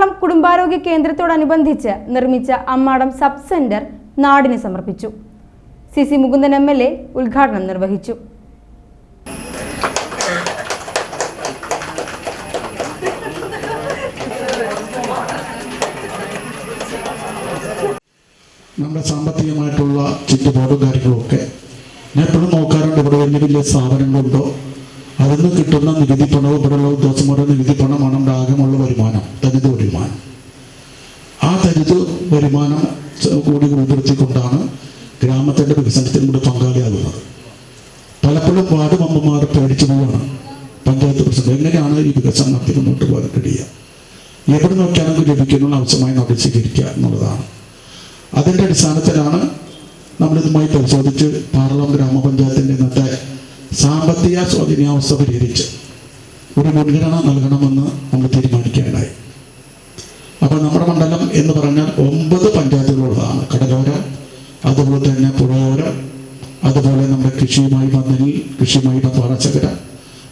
പാറളം കുടുംബാരോഗ്യ കേന്ദ്രത്തോടനുബന്ധിച്ച് നിർമ്മിച്ച Ammadam sub centre നാടിന് സമർപ്പിച്ചു. സി മുകുന്ദൻ MLA ഉദ്ഘാടനം നിർവഹിച്ചു. നമ്മുടെ സാമ്പത്തികമായിട്ടുള്ള ചുറ്റുപാടും കാര്യങ്ങളൊക്കെ ഞാൻ എപ്പോഴും നോക്കാറുണ്ട്. ഇവിടെ വലിയ വലിയ സ്ഥാപനങ്ങളുണ്ടോ, അതിൽ നിന്ന് കിട്ടുന്ന നികുതി പണവും ഇവിടെയുള്ള ഉദ്യോഗസ്ഥന്മാരുടെ നികുതി പണമാണ് നമ്മുടെ ആകെയുള്ള വരുമാനം, തരിത് വരുമാനം. ആ തരിത് വരുമാനം കൂടി ഉൾപ്പെടുത്തിക്കൊണ്ടാണ് ഗ്രാമത്തിൻ്റെ വികസനത്തിൽ കൂടി പങ്കാളിയാകുന്നത്. പലപ്പോഴും വാർഡ് മെമ്പർമാർ പേടിച്ചു പോവുകയാണ്. പഞ്ചായത്ത് പ്രസിഡന്റ് എങ്ങനെയാണ് ഈ വികസനം നടത്തി മുന്നോട്ട് പോകാൻ കഴിയുക, എവിടെ നോക്കിയാണെങ്കിൽ ലഭിക്കുന്ന ആവശ്യമായി നടപടി സ്വീകരിക്കുക എന്നുള്ളതാണ്. അതിൻ്റെ അടിസ്ഥാനത്തിലാണ് നമ്മളിതുമായി പരിശോധിച്ച് പാറളം ഗ്രാമപഞ്ചായത്തിൻ്റെ ഇന്നത്തെ സാമ്പത്തിക ശോചനീയാവസ്ഥ പരിഹരിച്ച് ഒരു മുൻഗണന നൽകണമെന്ന് നമ്മൾ തീരുമാനിക്കുകയുണ്ടായി. അപ്പോൾ നമ്മുടെ മണ്ഡലം എന്ന് പറഞ്ഞാൽ 9 പഞ്ചായത്തുകളുള്ളതാണ്. കടലോരം, അതുപോലെ തന്നെ പുഴയോരം, അതുപോലെ നമ്മുടെ കൃഷിയുമായി ബന്ധനിൽ, കൃഷിയുമായി പാറച്ചകര,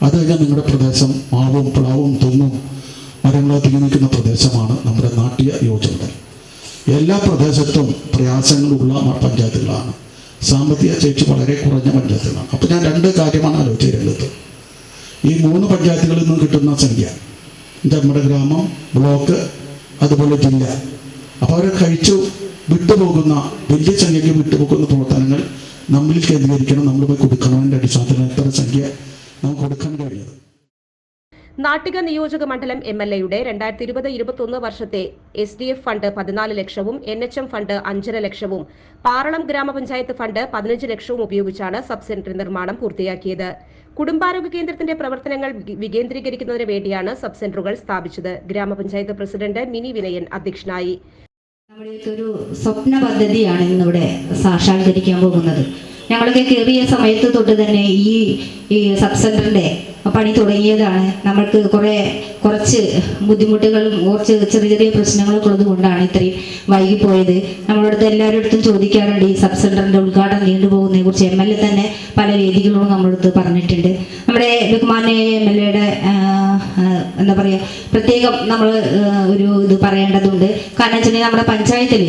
അത് കഴിഞ്ഞാൽ നിങ്ങളുടെ പ്രദേശം മാവും പ്ലാവും തെങ്ങും മരങ്ങളോ തിങ്ങി നിൽക്കുന്ന പ്രദേശമാണ് നമ്മുടെ നാട്യ യോജന. എല്ലാ പ്രദേശത്തും പ്രയാസങ്ങളുള്ള പഞ്ചായത്തുകളാണ്, സാമ്പത്തിക ശേഷി വളരെ കുറഞ്ഞ പഞ്ചായത്തുകളാണ്. അപ്പോൾ ഞാൻ 2 കാര്യമാണ് ആലോചിച്ചിരുന്നത്. ഈ 3 പഞ്ചായത്തുകളിൽ നിന്ന് കിട്ടുന്ന സംഖ്യ, നമ്മുടെ ഗ്രാമം, ബ്ലോക്ക്, അതുപോലെ ജില്ല, അപ്പോൾ അവരെ കഴിച്ചു വിട്ടുപോകുന്ന വലിയ സംഖ്യയ്ക്ക് വിട്ടുപോകുന്ന പ്രവർത്തനങ്ങൾ നമ്മിൽ കേന്ദ്രീകരിക്കണം, നമ്മൾ പോയി കൊടുക്കണതിൻ്റെ അടിസ്ഥാനത്തിൽ എത്ര സംഖ്യ നമുക്ക് കൊടുക്കാൻ കഴിയുന്നത്. നാട്ടിക നിയോജക മണ്ഡലം MLAയുടെ 2020-21 വർഷത്തെ SDF ഫണ്ട് 14 ലക്ഷവും NHM ഫണ്ട് 5.5 ലക്ഷവും പാറളം ഗ്രാമപഞ്ചായത്ത് ഫണ്ട് 15 ലക്ഷവും ഉപയോഗിച്ചാണ് സബ് സെന്റർ നിർമ്മാണം പൂർത്തിയാക്കിയത്. കുടുംബാരോഗ്യ കേന്ദ്രത്തിന്റെ പ്രവർത്തനങ്ങൾ വികേന്ദ്രീകരിക്കുന്നതിന് വേണ്ടിയാണ് സബ് സെന്ററുകൾ സ്ഥാപിച്ചത്. ഗ്രാമപഞ്ചായത്ത് പ്രസിഡന്റ് മിനി വിനയൻ അധ്യക്ഷനായി. നമ്മുടെ ഒരു സ്വപ്ന പദ്ധതിയാണ് ഇന്നിവിടെ സാക്ഷാത്കരിക്കാൻ പോകുന്നത്. ഞങ്ങളൊക്കെ കയറിയ സമയത്ത് തൊട്ട് തന്നെ ഈ സബ് സെന്ററിന്റെ പണി തുടങ്ങിയതാണ്. നമ്മൾക്ക് കുറച്ച് ബുദ്ധിമുട്ടുകളും കുറച്ച് ചെറിയ ചെറിയ പ്രശ്നങ്ങളൊക്കെ ഉള്ളത് കൊണ്ടാണ് ഇത്രയും വൈകിപ്പോയത്. നമ്മളടുത്ത് എല്ലാവരുടെ അടുത്തും ചോദിക്കാറുണ്ട് ഈ സബ് സെന്ററിന്റെ ഉദ്ഘാടനം നീണ്ടുപോകുന്നതിനെ കുറിച്ച്. MLA തന്നെ പല വേദികളോടും നമ്മളടുത്ത് പറഞ്ഞിട്ടുണ്ട്. നമ്മുടെ ബഹുമാന്യ MLAയുടെ എന്താ പറയുക, പ്രത്യേകം നമ്മൾ ഒരു ഇത് പറയേണ്ടതുണ്ട്. കാരണം വെച്ചാൽ നമ്മുടെ പഞ്ചായത്തിൽ,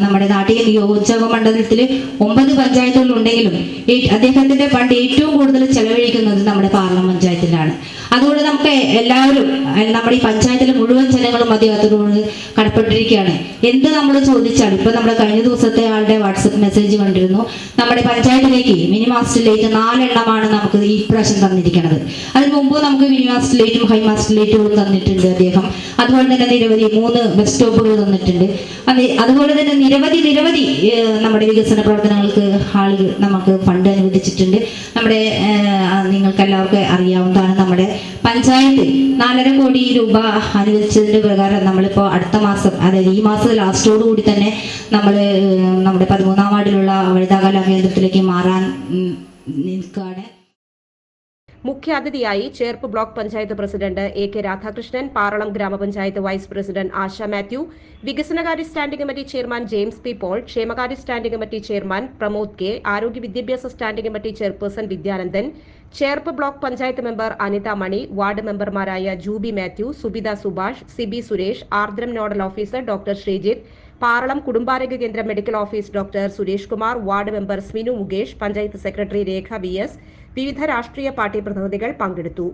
നമ്മുടെ നാട്ടിക നിയോജക മണ്ഡലത്തിൽ 9 പഞ്ചായത്തുകളുണ്ടെങ്കിലും അദ്ദേഹത്തിന്റെ ഫണ്ട് ഏറ്റവും കൂടുതൽ ചെലവഴിക്കുന്നത് നമ്മുടെ പാറളം പഞ്ചായത്തിലാണ്. അതുകൊണ്ട് നമുക്ക് എല്ലാവരും, നമ്മുടെ ഈ പഞ്ചായത്തിലെ മുഴുവൻ ജനങ്ങളും അദ്ദേഹത്തോട് കടപ്പെട്ടിരിക്കുകയാണ്. എന്ത് നമ്മൾ ചോദിച്ചാലും, ഇപ്പൊ നമ്മുടെ കഴിഞ്ഞ ദിവസത്തെ ആളുടെ വാട്സപ്പ് മെസ്സേജ് കണ്ടിരുന്നു, നമ്മുടെ പഞ്ചായത്തിലേക്ക് മിനി മാസ്റ്റർ ലൈറ്റ് 4 എണ്ണമാണ് നമുക്ക് ഈ പ്രാവശ്യം തന്നിരിക്കുന്നത്. അതിന് മുമ്പ് നമുക്ക് മിനി മാസ്റ്റർ ലൈറ്റും ഹൈ മാസ്റ്റർ ലൈറ്റുകളും തന്നിട്ടുണ്ട് അദ്ദേഹം. അതുപോലെ തന്നെ നിരവധി 3 ബസ് സ്റ്റോപ്പുകൾ തന്നിട്ടുണ്ട്. അതുപോലെ തന്നെ നിരവധി നമ്മുടെ വികസന പ്രവർത്തനങ്ങൾക്ക് ആളുകൾ നമുക്ക് ഫണ്ട് അനുവദിച്ചിട്ടുണ്ട്. നമ്മുടെ നിങ്ങൾക്ക് എല്ലാവർക്കും അറിയാവുന്നതാണ്, നമ്മുടെ പഞ്ചായത്ത് 4.5 കോടി രൂപ അനുവദിച്ചതിന്റെ പ്രകാരം നമ്മളിപ്പോൾ അടുത്ത മാസം, അതായത് ഈ മാസം ലാസ്റ്റോടു കൂടി തന്നെ നമ്മൾ നമ്മുടെ 13ാം വാർഡിലുള്ള വനിതാകലാ കേന്ദ്രത്തിലേക്ക് മാറാൻ നിൽക്കുകയാണ്. മുഖ്യാതിഥിയായി Cherpu block panchayat president AK Radhakrishnan, Paralam ഗ്രാമപഞ്ചായത്ത് വൈസ് പ്രസിഡന്റ് ആശ മാത്യു, വികസനകാര്യ standing committee chairman James P. Paul, ക്ഷേമകാര്യ standing committee chairman Pramod K, ആരോഗ്യ വിദ്യാഭ്യാസ standing committee chairperson Vidyanandan, Cherpu block panchayat member Anitha Mani, ward മെമ്പർമാരായ Jubi Mathew, Subitha Subhash, Sibi Suresh, Aardram nodal officer doctor Sreejith, Paralam കുടുംബാരോഗ്യ കേന്ദ്ര medical office doctor Suresh Kumar, ward member Sminu Mukesh, panchayat secretary Rekha VS, വിവിധ രാഷ്ട്രീയ പാർട്ടി പ്രതിനിധികൾ പങ്കെടുത്തു.